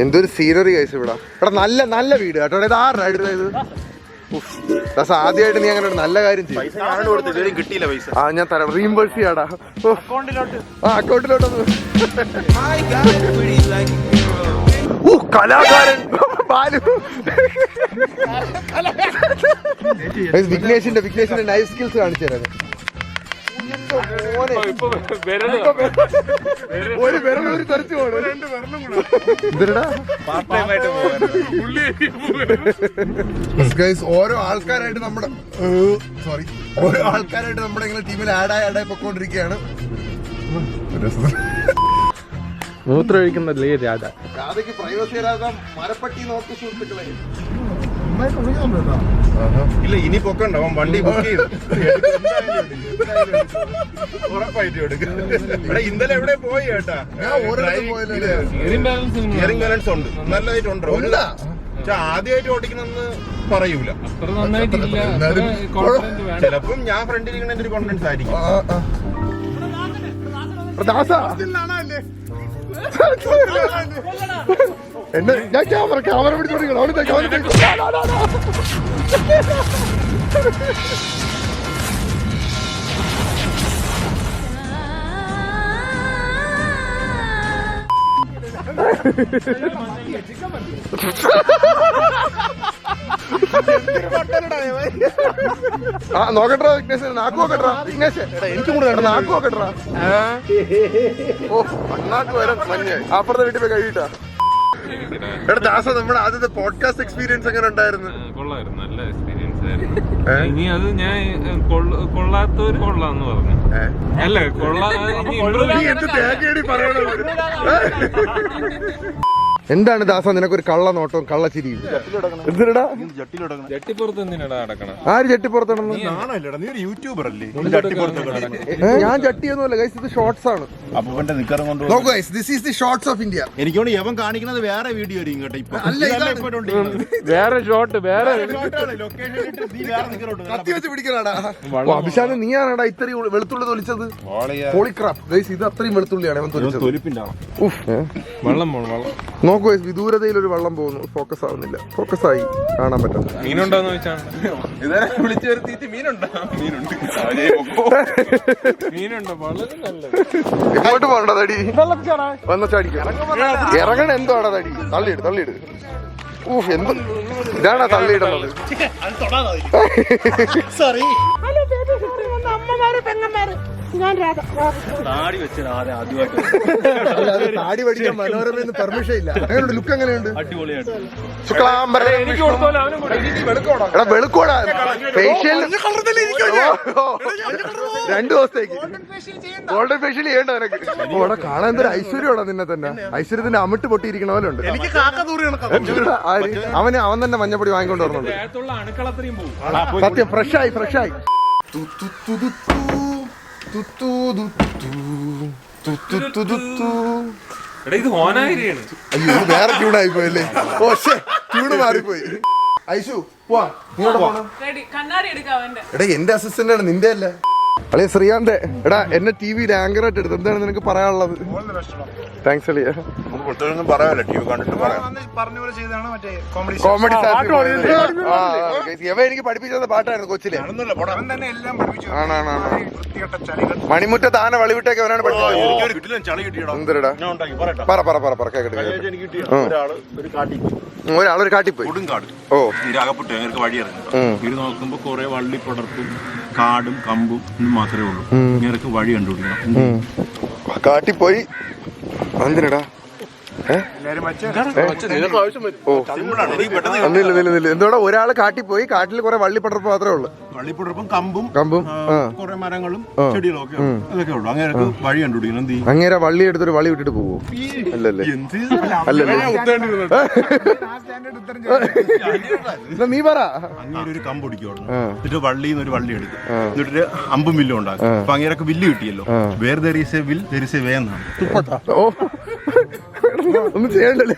എന്തൊരു സീനറി കഴിച്ചു ഇവിടെ. ഇവിടെ നല്ല നല്ല വീട് കേട്ടോ. ഇത് ആരുടെ ഇത്? ആദ്യമായിട്ട് നീ അങ്ങനെ നല്ല കാര്യം ചെയ്യും. ആ ഞാൻ തരാം, റീംബേഴ്സ് ചെയ്യാടാ. അക്കൗണ്ടിലോട്ടൊന്ന്. കലാകാരൻ ബാലു. വിഘ്നേഷിന്റെ നൈഫ് സ്കിൽസ് കാണിച്ചു തരാം. ഒരു വിരലൂരി തെറിച്ചു പോകണം. ഓരോ ആൾക്കാരായിട്ട് നമ്മുടെ ഇങ്ങനെ ടീമിൽ ആഡായി പൊക്കോണ്ടിരിക്കുകയാണ്. മൂത്രമൊഴിക്കുന്നല്ലേ രാധ. രാധയ്ക്ക് പ്രൈവസി രാധാം മരപ്പട്ടി നോക്കി സുഹൃത്തുക്കളെ. ഇല്ല ഇനി പൊക്കണ്ട, വണ്ടി ബുക്ക് ചെയ്തു ഉറപ്പായിട്ടും എടുക്കും. ഇന്നലെ എവിടെ പോയി കേട്ടാ? സ്റ്റിയറിംഗ് ബാലൻസ് ഉണ്ട്, നല്ലതായിട്ടുണ്ട്. പക്ഷെ ആദ്യമായിട്ട് ഓടിക്കണമെന്ന് പറയൂല. ചിലപ്പം ഞാൻ ഫ്രണ്ടിലിരിക്കുന്ന ഒരു കോൺഫിഡൻസ് ആയിരിക്കും. എന്നെ ഞാൻ ക്യാമറ പിടിച്ചോണ്ടിരിക്കണം. നോക്കട്ടാ വിഘ്നേഷ്, നാക്ക് നോക്കട്ടാ വിഘ്നേഷ്. എനിക്കും കൂടെ വേണ്ട, നാക്ക് നോക്കട്ടാ. ഓ അണ്ണാക്ക് വരാൻ മഞ്ഞ. അപ്പുറത്തെ വീട്ടിൽ പോയി കഴിയിട്ടാ. എടാ ദാസ, നമ്മുടെ ആദ്യത്തെ പോഡ്കാസ്റ്റ് എക്സ്പീരിയൻസ് എങ്ങനെ ഉണ്ടായിരുന്നു? കൊള്ളായിരുന്നു, നല്ല എക്സ്പീരിയൻസ് ആയിരുന്നു. ഇനി അത് ഞാൻ കൊള്ളാത്തവര് കൊള്ളാന്ന് പറഞ്ഞു. അല്ല എന്താണ് ദാസ നിനക്കൊരു കള്ള നോട്ടവും കള്ളച്ചിരിയും? എന്തിനടാ ജട്ടിപ്പുറത്ത് എന്തിനാടാ നടക്കണം? ആര് ജട്ടിപ്പുറത്താണെന്ന്? ഞാൻ ജട്ടിയൊന്നുമല്ല ഗൈസ്, ഇത് ഷോർട്സ് ആണ്. നോക്കൂ guys, this is the shorts of India. എനിക്കോണ്ട് യവൻ കാണിക്കുന്നത് വേറെ വീഡിയോ ആയിരിക്കും കേട്ടോ. ഇപ്പൊ വേറെ ഷോട്ട്, വേറെ കത്തി വെച്ച് പിടിക്കണാടാ. അഭിഷാദ് നീയാണടാ ഇത്രയും വെളുത്തുള്ളി തൊലിച്ചത്. ഹോളിക്രാപ്പ് ഗൈസ്, ഇത് അത്രയും വെളുത്തുള്ളിയാണ് അവൻ തൊലിച്ചത്. വെള്ളം നോക്കൂ ഗൈസ്, വിദൂരതയിൽ ഒരു വെള്ളം പോകുന്നു. ഫോക്കസ് ആവുന്നില്ല. ഫോക്കസ് ആയി, കാണാൻ പറ്റും. മീനുണ്ടോന്ന് ചോദിച്ചാണ് വിളിച്ചു വരുത്തിയിട്ട്. മീനുണ്ടോ? മീനുണ്ടോ? വളരെ നല്ലത്. ഇങ്ങോട്ട് പോകണ്ട തടി, വന്ന ചാടിക്കും. ഇറങ്ങണ എന്തോടാ തടി? തള്ളിയിട്. എന്ത് ഇതാണാ തള്ളിയിടുന്നത്? താടി പഠിക്കാൻ മനോരമ പെർമിഷൻ ഇല്ല. അങ്ങനെയുണ്ട്. ലുക്ക് എങ്ങനെയുണ്ട്? വെളുക്കോടാ. ഫേഷ്യൽ 2 ദിവസത്തേക്ക് ഗോൾഡൻ ഫേഷ്യൽ ചെയ്യണ്ട നിനക്ക്. ഓടെ കാണാൻ എന്തൊരു ഐശ്വര്യോടാ നിന്നെ തന്നെ. ഐശ്വര്യത്തിന്റെ അമിട്ട് പൊട്ടിയിരിക്കണ പോലെ ഉണ്ട്. അവൻ തന്നെ മഞ്ഞപ്പൊടി വാങ്ങിക്കൊണ്ട് വരുന്നുണ്ട്. സത്യം ഫ്രഷായി. ഇത് ഹോനായിരിയാണ്. അയ്യോ, വേറെ ട്യൂണായി പോയല്ലേ. ഓ ട്യൂണ് മാറിപ്പോയി. ഐശു പോവാ. എടാ എന്റെ അസിസ്റ്റന്റ് ആണ്, നിന്റെ അല്ല. അളിയ ശ്രീകാന്ത്, എടാ എന്നെ TV-യിൽ ആങ്കറായിട്ട് എടുത്തു. എന്താണ് നിനക്ക് പറയാനുള്ളത്? താങ്ക്സ് അളിയ. കോമഡി എനിക്ക് പഠിപ്പിച്ചത് പാട്ടായിരുന്നു കൊച്ചിലെ. മണിമുറ്റ താന വളിവിട്ടൊക്കെ അവനാണ് പഠിച്ചത്. എന്തരടാ പറ കേക്കട്ടെ. ഒരാളൊരു കാട്ടിപ്പോയി. ഓ വഴിയിറങ്ങി നോക്കുമ്പോ കൊറേ വള്ളിപ്പടർപ്പും കാടും കമ്പും മാത്രമേ ഉള്ളൂ. ഇങ്ങനെയൊക്കെ വഴി കണ്ടുപിടിക്കണം. കാട്ടിപ്പോയി. എന്തിനടാ? എന്തോടാ, ഒരാള് കാട്ടിപ്പോയി. കാട്ടിൽ കുറെ വള്ളിപ്പടർപ്പ് മാത്രമേ ഉള്ളൂ. വള്ളിപ്പടർപ്പും കമ്പും കുറെ മരങ്ങളും ചെടികളും ഒക്കെ അതൊക്കെ ഉള്ളു. അങ്ങനെ വഴി കണ്ടുപിടിക്കണം. അങ്ങനെ വള്ളി എടുത്തൊരു വളി വിട്ടിട്ട് പോവോ? അല്ലല്ലേ. നീ പറ. അങ്ങനെ ഒരു കമ്പ് പിടിക്കുള്ളൂ. എന്നിട്ട് വള്ളിന്ന് ഒരു വള്ളി എടുക്കും. എന്നിട്ട് അമ്പും വില്ലും ഉണ്ടാക്കും. അപ്പൊ അങ്ങനെയൊക്കെ വില്ല് കിട്ടിയല്ലോ. Where there is a will there is a way എന്നാണ്. ഓ ഒന്നും ചെയ്യണ്ടല്ലേ.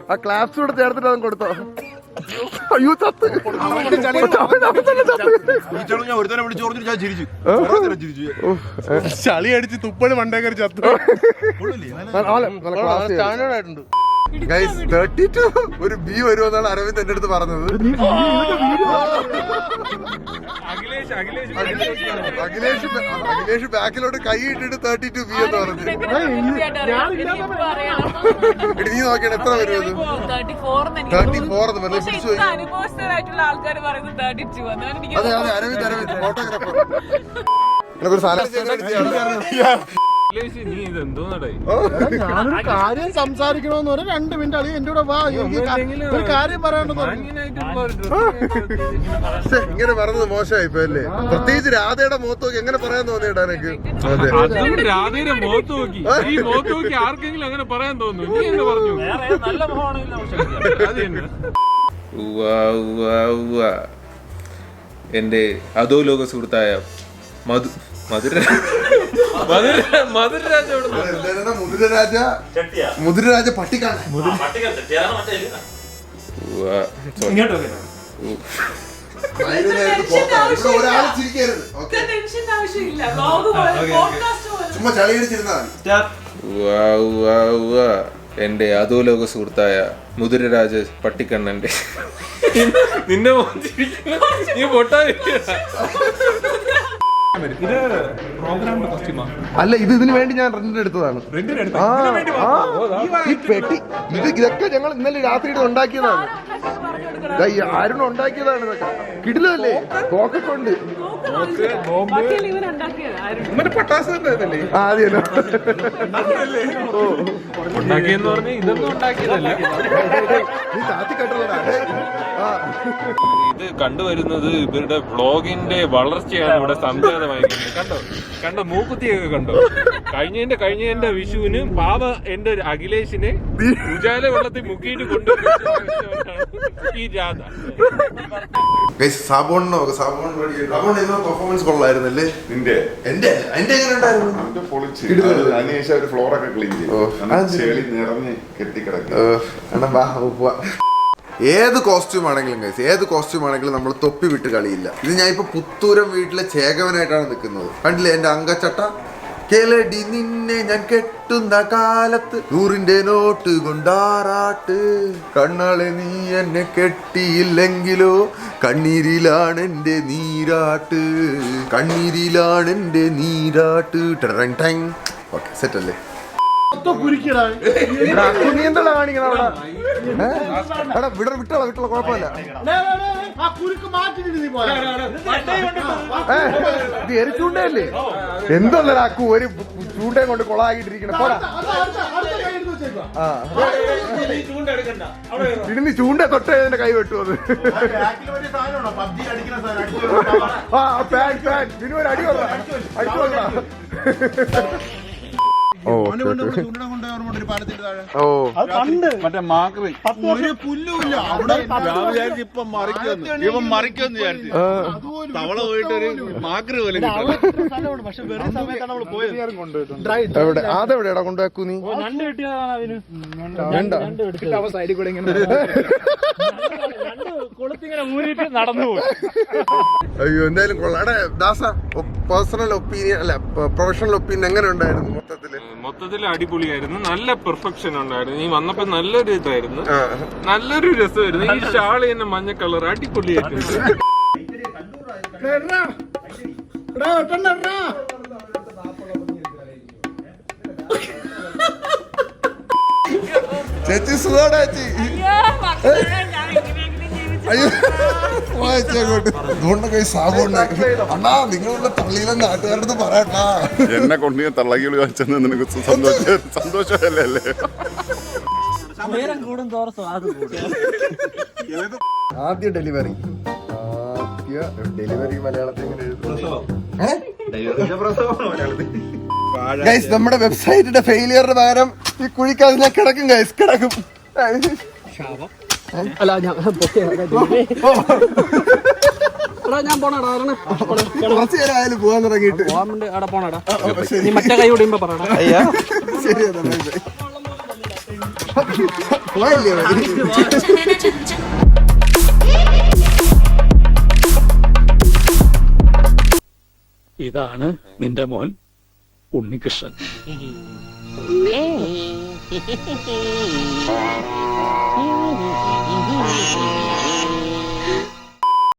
ആ ക്ലാപ്സ് കൂടെ ചേർത്തിട്ട് അതും കൊടുത്തോ. അയ്യോ ചത്ത് ഞാൻ ഒരുത്തനെ വിളിച്ചു പറഞ്ഞു ഞാൻ ചിരിച്ചു ചിരിച്ചു ചളി അടിച്ച് തുപ്പണ് മണ്ടേക്കറി ചത്തു. സ്റ്റാൻഡേർഡായിട്ടുണ്ട്. ഗൈസ് 32 ഒരു ബി വരുമെന്നാണ് അരവിന്ദ് എന്റെ അടുത്ത് പറഞ്ഞത്. അഖിലേഷ് ബാക്കിലോട്ട് കൈ ഇട്ടിട്ട് 32 ബി എന്ന് പറഞ്ഞു. നീ നോക്കിയാണ് എത്ര വരുന്നത്? 34 എന്ന് പറഞ്ഞു. അതെ അതെ അരവിന്ദ് ഫോട്ടോഗ്രാഫർ. ഒരു സാധനം നീ ഇതെന്തോന്നടായി? ഞാനൊരു കാര്യം സംസാരിക്കണോന്ന് പറഞ്ഞ 2 മിനിറ്റ് അളി എന്റെ കൂടെ വാ. ഒരു കാര്യം പറയാനുണ്ടെന്ന് ഇങ്ങനെ പറഞ്ഞത് മോശമായിപ്പോ അല്ലേ? പ്രത്യേകിച്ച് രാധയുടെ മുഖത്ത് നോക്കി എങ്ങനെ പറയാൻ തോന്നിയിട്ടാ എനിക്ക്? അതെ രാധയുടെ മുഖത്ത് നോക്കി ഈ മുഖത്ത് നോക്കി ആർക്കെങ്കിലും അങ്ങനെ പറയാൻ തോന്നുന്നു? നീ എന്ന് പറഞ്ഞു നല്ല എന്റെ അധോലോക സുഹൃത്തായ മുതിരരാജ പട്ടിക്കാണ്. ഒരാൾ ചിരിക്കരുത്. ചുമ്മാ ചളിയടിച്ചിരുന്നാ എന്റെ അധോലോക സുഹൃത്തായ മുതിരരാജ പട്ടിക്കണ്ണന്റെ നിന്നെ നീ പൊട്ടാതിരിക്കുക. അല്ല ഇത് ഇതിനു വേണ്ടി ഞാൻ റെന്റിന് എടുത്തതാണ്. ഈ പെട്ടി ഇതൊക്കെ ഞങ്ങൾ ഇന്നലെ രാത്രിയിൽ ഉണ്ടാക്കിയതാണ്. അരുൺ ഉണ്ടാക്കിയതാണ്. ഇതൊക്കെ കിടിലല്ലേ? കോക്കൊണ്ട് ആദ്യം ഉണ്ടാക്കിയെന്ന് പറഞ്ഞ ഇതൊന്നും ഉണ്ടാക്കിയതല്ല. നീ താത്തി കെട്ടലടാ. ഇത് കണ്ടുവരുന്നത് ഇവരുടെ വ്ളോഗിന്റെ വളർച്ചയാണ് ഇവിടെ സംജാതമായിരിക്കുന്നത്. കണ്ടോ മൂക്കുത്തിയൊക്കെ കണ്ടോ? കഴിഞ്ഞ വിഷുവിന് പാവ എന്റെ അഖിലേഷിനെ ഉജാല വെള്ളത്തിൽ മുക്കിയിട്ട് കൊണ്ടുവരുന്ന ഈ ജാഥ. പെർഫോമൻസ് കൊള്ളായിരുന്നല്ലേ നിന്റെ? എന്റെ എങ്ങനെ ഉണ്ടായിരുന്നു? ഫ്ലോറൊക്കെ ക്ലീൻ ചെയ്തു. നിറഞ്ഞ് കെട്ടിക്കിടക്കും. ഏത് കോസ്റ്റ്യൂം ആണെങ്കിലും ഏത് കോസ്റ്റ്യൂം ആണെങ്കിലും നമ്മൾ തൊപ്പി വിട്ട് കളിയില്ല. ഇത് ഞാൻ ഇപ്പൊ പുത്തൂരം വീട്ടിലെ ചേകവനായിട്ടാണ് നിൽക്കുന്നത്. കണ്ടില്ലേ എന്റെ അങ്കച്ചട്ട? കേളടി നിന്നെ ഞാൻ കെട്ടുന്ന കാലത്ത് 100 നോട്ട് കൊണ്ടാറാട്ട്. കണ്ണാളെ നീ എന്നെ കെട്ടിയില്ലെങ്കിലോ കണ്ണീരിലാണ് എന്റെ നീരാട്ട്. ഓക്കെ സെറ്റ് അല്ലേ? വിട്ടുള്ള കുഴപ്പമില്ല. ഇത് എരിച്ചൂണ്ടല്ലേ? എന്തല്ലേ അക്കു ഒരു ചൂണ്ടയും കൊണ്ട് കൊളാക്കിട്ടിരിക്കണം. പോടാ ഇനി ചൂണ്ട തൊട്ടേ എന്റെ കൈ വെട്ടുവത്. ഇതിന് ഒരു അടി വന്ന മറ്റേ മാക്രി ഒരു പുല്ലുമില്ല അവിടെ. ഇപ്പം മറിക്കൊന്ന് വിചാരിച്ചു. തവള പോയിട്ട് ഒരു മാക്രി പോലെ എവിടെ? അതെവിടെയാടാ കൊണ്ടുവെക്കൂ നീ? സൈഡിൽ കൂടെ ഇങ്ങനെ നടന്നു പോയി. അയ്യോ എന്തായാലും കൊള്ളാം. ദാസ പേഴ്സണൽ ഒപ്പീനിയൻ അല്ല പ്രൊഫഷണൽ ഒപ്പീനിയൻ എങ്ങനെ ഉണ്ടായിരുന്നു? മൊത്തത്തിൽ അടിപൊളിയായിരുന്നു. നല്ല പെർഫെക്ഷൻ ഉണ്ടായിരുന്നു. നീ വന്നപ്പോ നല്ലൊരു ഇതായിരുന്നു, നല്ലൊരു രസമായിരുന്നു. ഈ ഷാള് തന്നെ മഞ്ഞ കളർ അടിപൊളിയായിട്ടുണ്ട്. ചേച്ചി സുഖാടാ ചേച്ചി? അയ്യോ വായിച്ചോട്ട് അണ്ണാ നിങ്ങളുടെ തള്ളിയിലെ നാട്ടുകാരുടെ പറയട്ടാ. എന്നെ കൊണ്ട് തള്ളകിളി കാണിച്ചെന്ന് നിനക്ക് സന്തോഷമല്ലേ? അല്ലേ ആദ്യ ഡെലിവറി മലയാളത്തിൽ ഗൈസ് നമ്മുടെ വെബ്സൈറ്റിന്റെ ഫെയിലിയറിന് പകരം ഈ കുഴിക്ക് അതിനെ കിടക്കും ഗൈസ്, കിടക്കും. അല്ല ഞാൻ കുറച്ചു നേരം ആയാലും പോവാൻ തുടങ്ങിയിട്ട്. നീ മറ്റേ കൈ ഓടിയുമ്പോ പറയണം. ശരിയാ പോയല്ലേ? ഇതാണ് നിന്റെ മോൻ ഉണ്ണികൃഷ്ണൻ. Mm-hmm.